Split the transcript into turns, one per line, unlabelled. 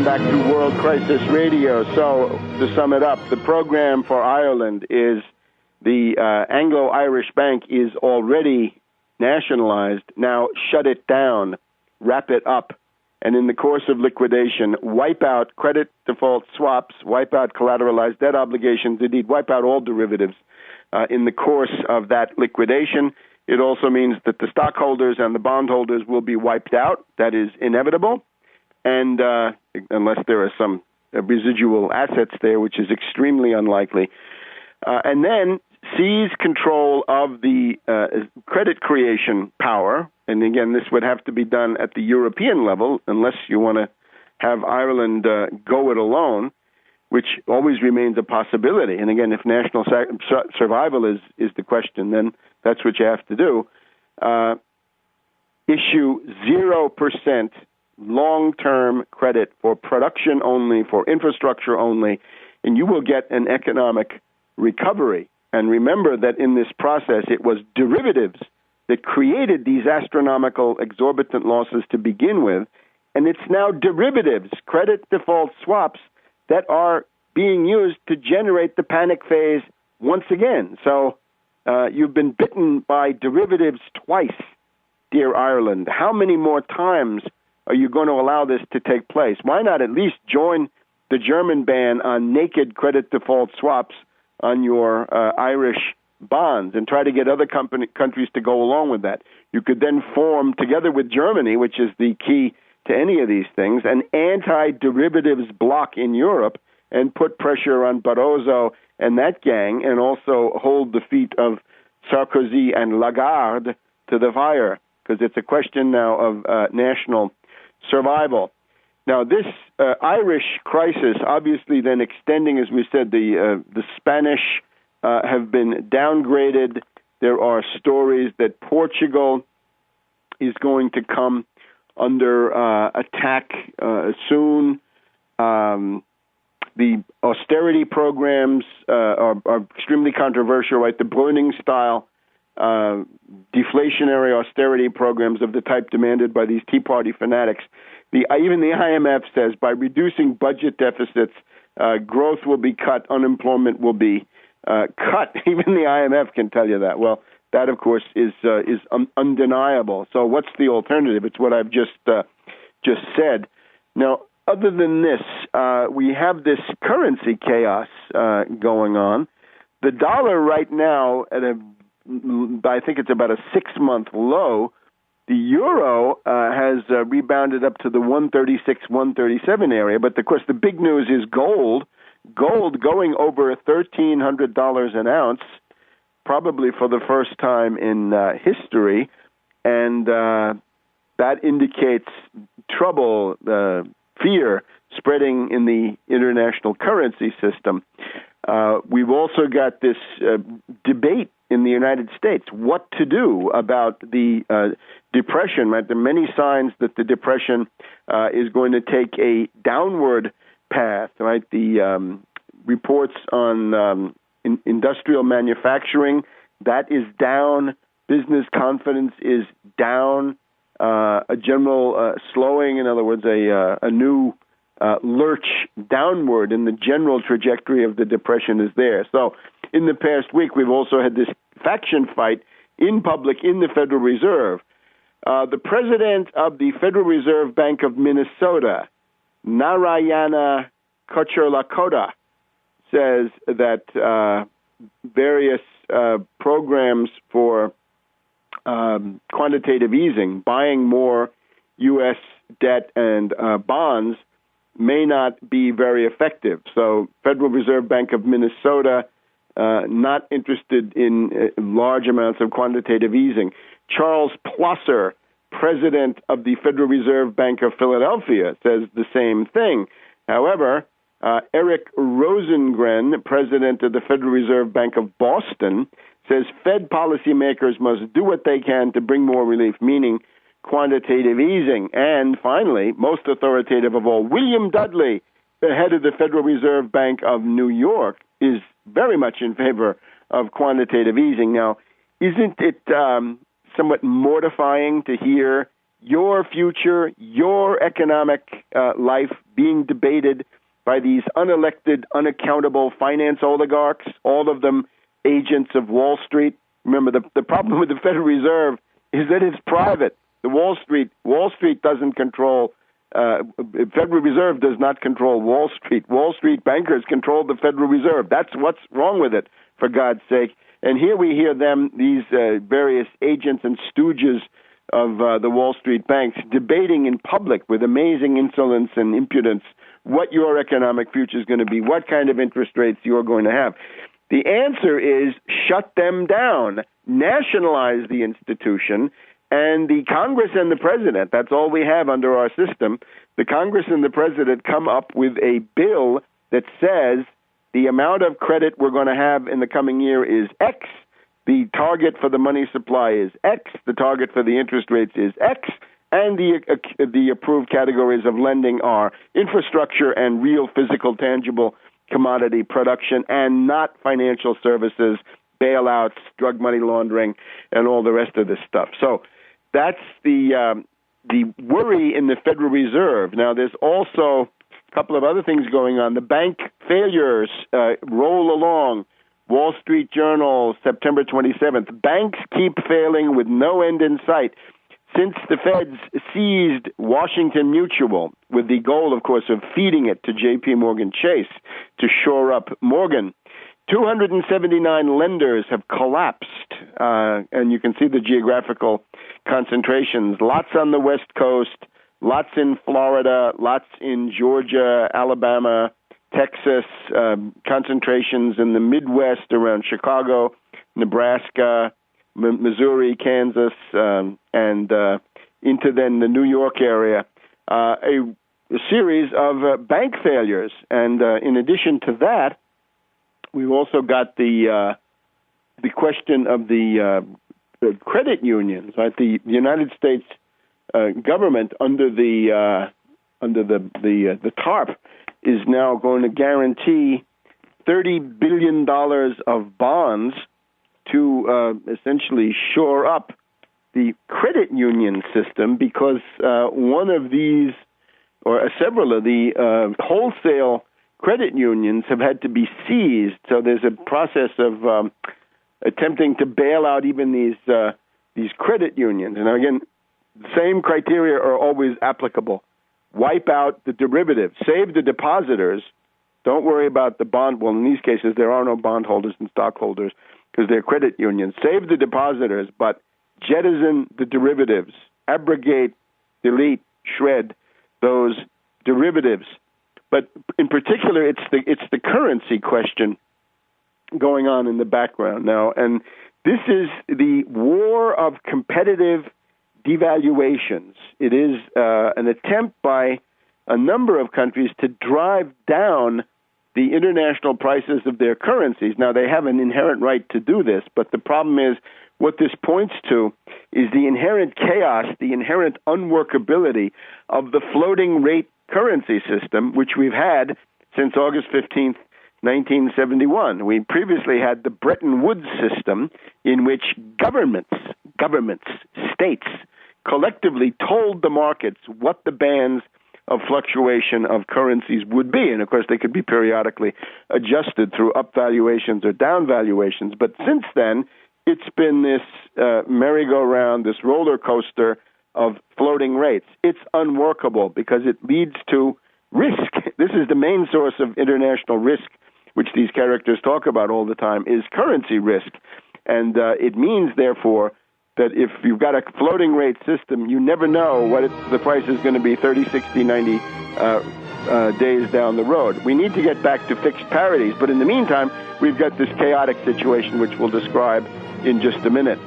back to World Crisis Radio. So, to sum it up, the program for Ireland is the Anglo-Irish Bank is already nationalized. Now, shut it down, wrap it up, and in the course of liquidation, wipe out credit default swaps, wipe out collateralized debt obligations, indeed, wipe out all derivatives in the course of that liquidation. It also means that the stockholders and the bondholders will be wiped out. That is inevitable. And unless there are some residual assets there, which is extremely unlikely. And then seize control of the credit creation power. And again, this would have to be done at the European level, unless you want to have Ireland go it alone, which always remains a possibility. And again, if national survival is the question, then that's what you have to do. Issue 0% long-term credit for production only, for infrastructure only, and you will get an economic recovery. And remember that in this process, it was derivatives that created these astronomical, exorbitant losses to begin with, and it's now derivatives, credit default swaps, that are being used to generate the panic phase once again. So you've been bitten by derivatives twice, dear Ireland. How many more times are you going to allow this to take place? Why not at least join the German ban on naked credit default swaps on your Irish bonds and try to get other countries to go along with that? You could then form, together with Germany, which is the key to any of these things, an anti-derivatives bloc in Europe and put pressure on Barroso and that gang, and also hold the feet of Sarkozy and Lagarde to the fire, because it's a question now of national survival. Now, this Irish crisis, obviously then extending, as we said, the Spanish have been downgraded. There are stories that Portugal is going to come under attack soon. The austerity programs are extremely controversial, right? The Browning-style deflationary austerity programs of the type demanded by these Tea Party fanatics. Even the IMF says by reducing budget deficits, growth will be cut, unemployment will be cut. Even the IMF can tell you that. Well, that, of course, is undeniable. So what's the alternative? It's what I've just said. Now, other than this, we have this currency chaos going on. The dollar right now at I think it's about a 6-month low. The euro has rebounded up to the 136, 137 area. But, of course, the big news is gold. Gold going over $1,300 an ounce, probably for the first time in history. And that indicates trouble, fear spreading in the international currency system. We've also got this debate in the United States, what to do about the depression, right? There are many signs that the depression is going to take a downward path, right? The reports on industrial manufacturing, that is down. Business confidence is down. A general slowing, in other words, a new lurch downward in the general trajectory of the depression is there. So in the past week, we've also had this faction fight in public in the Federal Reserve. The president of the Federal Reserve Bank of Minnesota, Narayana Kocherlakota, says that various programs for quantitative easing, buying more U.S. debt and bonds, may not be very effective. So Federal Reserve Bank of Minnesota, not interested in large amounts of quantitative easing. Charles Plosser, president of the Federal Reserve Bank of Philadelphia, says the same thing. However, Eric Rosengren, president of the Federal Reserve Bank of Boston, says Fed policymakers must do what they can to bring more relief, meaning quantitative easing. And finally, most authoritative of all, William Dudley, the head of the Federal Reserve Bank of New York, is very much in favor of quantitative easing. Now, isn't it somewhat mortifying to hear your future, your economic life being debated by these unelected, unaccountable finance oligarchs, all of them agents of Wall Street. Remember, the problem with the Federal Reserve is that it's private. The Wall Street doesn't control, Federal Reserve does not control Wall Street. Wall Street bankers control the Federal Reserve. That's what's wrong with it, for God's sake. And here we hear them, these various agents and stooges of the Wall Street banks, debating in public with amazing insolence and impudence what your economic future is going to be, what kind of interest rates you're going to have. The answer is shut them down, nationalize the institution, and the Congress and the President, that's all we have under our system, the Congress and the President come up with a bill that says the amount of credit we're going to have in the coming year is X, the target for the money supply is X, the target for the interest rates is X, and the approved categories of lending are infrastructure and real physical tangible commodity production and not financial services, bailouts, drug money laundering, and all the rest of this stuff. So that's the worry in the Federal Reserve. Now, there's also a couple of other things going on. The bank failures roll along. Wall Street Journal, September 27th. Banks keep failing with no end in sight. Since the Feds seized Washington Mutual with the goal, of course, of feeding it to J.P. Morgan Chase to shore up Morgan, 279 lenders have collapsed, and you can see the geographical concentrations. Lots on the West Coast, lots in Florida, lots in Georgia, Alabama, Texas, concentrations in the Midwest around Chicago, Nebraska, Missouri, Kansas, and into then the New York area, a series of bank failures. And in addition to that, we've also got the question of the credit unions. Right, the United States government under the TARP is now going to guarantee $30 billion of bonds to essentially shore up the credit union system, because one of these, or several of the wholesale credit unions have had to be seized. So there's a process of attempting to bail out even these credit unions. And again, the same criteria are always applicable. Wipe out the derivatives, save the depositors. Don't worry about the bond. Well, in these cases, there are no bondholders and stockholders because they're credit unions. Save the depositors, but jettison the derivatives. Abrogate, delete, shred those derivatives. But in particular, it's the currency question going on in the background now. And this is the war of competitive devaluations. It is an attempt by a number of countries to drive down the international prices of their currencies. Now, they have an inherent right to do this, but the problem is what this points to is the inherent chaos, the inherent unworkability of the floating rate currency system, which we've had since August 15th, 1971. We previously had the Bretton Woods system in which governments, states, collectively told the markets what the bands of fluctuation of currencies would be. And, of course, they could be periodically adjusted through up valuations or down valuations. But since then, it's been this merry-go-round, this roller coaster of floating rates. It's unworkable because it leads to risk. This is the main source of international risk, which these characters talk about all the time, is currency risk. And it means, therefore, that if you've got a floating rate system, you never know what the price is going to be 30, 60, 90 days down the road. We need to get back to fixed parities, but in the meantime, we've got this chaotic situation, which we'll describe in just a minute.